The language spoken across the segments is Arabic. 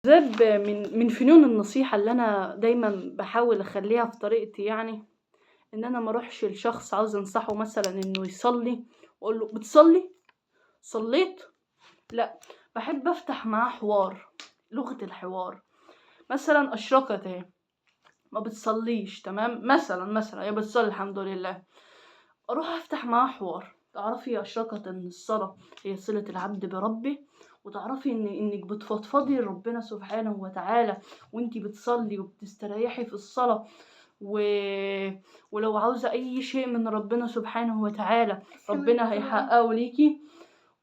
زاد من فنون النصيحة اللي أنا دايمًا باحاول أخلّيها في طريقتي يعني، إن أنا ما أروحش لشخص عاوزة أنصحه مثلًا إنه يصلّي وأقول له: "بتصلّي؟ صلّيت؟" لأ، باحب أفتح معاه حوار، لغة الحوار. مثلًا أشرقت أهي، ما بتصلّيش تمام، مثلًا هي بتصلّي الحمد لله، أروح أفتح معاها حوار. تعرفي يا أشرقت إن الصلاة هي صلة العبد بربه، وتعرفي إنِك بتفضفضي لربنا سبحانه وتعالى وأنتِ بتصلّي وبتستريحي في الصلاة، و ولو عاوزة أي شيء من ربنا سبحانه وتعالى ربنا هيحققه ليكِ،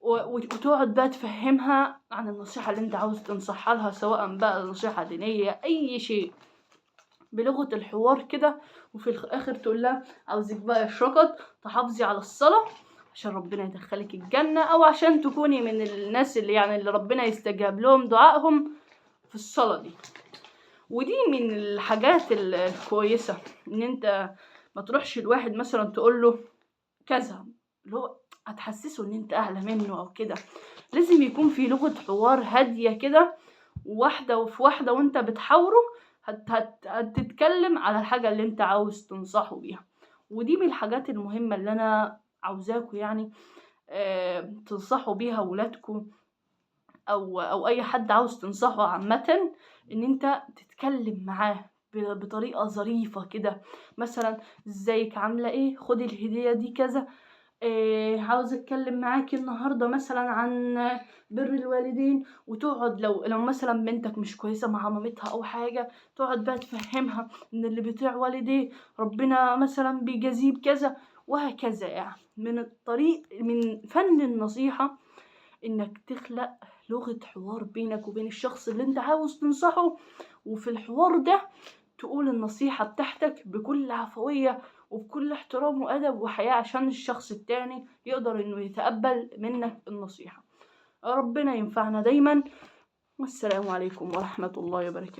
وتقعد بقى تفهّمها عن النصيحة اللي أنتِ عاوزة تنصحها لها، سواء بقى نصيحة دينية أي شيء، بلغة الحوار كده. وفي الآخر تقول لها: عاوزِك بقى يا أشرقت تحافظي على الصلاة عشان ربنا يدخّلِك الجنة، أو عشان تكوني من الناس اللي ربنا يستجاب لهم دعائهم في الصلاة دي. ودي من الحاجات الكويسة، إن أنت ما تروحش لواحد مثلًا تقول له كذا، اللي هو هتحسّسه إن أنت أعلى منّه أو كده. لازم يكون في لغة حوار هادية كده، واحدة وفي واحدة وأنت بتحاوره هتتكلم على الحاجة اللي أنت عاوز تنصحه بيها. ودي من الحاجات المهمة اللي أنا عاوزاكم يعني تنصحوا بيها ولادكم، أو أي حد عاوز تنصحه عامةً، إن أنت تتكلم معاه بطريقة ظريفة كده. مثلًا: إزيِك، عاملة إيه، خدي الهدية دي كذا، عاوزة أتكلم معاكِ النهارده مثلًا عن بِرّ الوالدين. وتقعد لو مثلًا بنتك مش كويسة مع مامتها أو حاجة، تقعد بقى تفهمها إن اللي بيطيع والديه ربنا مثلًا بيجازيه بكذا، وهكذا يعني. من فن النصيحة إنك تخلق لغة حوار بينك وبين الشخص اللي أنت عاوز تنصحه، وفي الحوار ده تقول النصيحة بتاعتك بكل عفوية وبكل احترام وأدب وحياء، عشان الشخص التاني يقدر إنه يتقبل منك النصيحة. ربنا ينفعنا دايمًا، والسلام عليكم ورحمة الله وبركاته.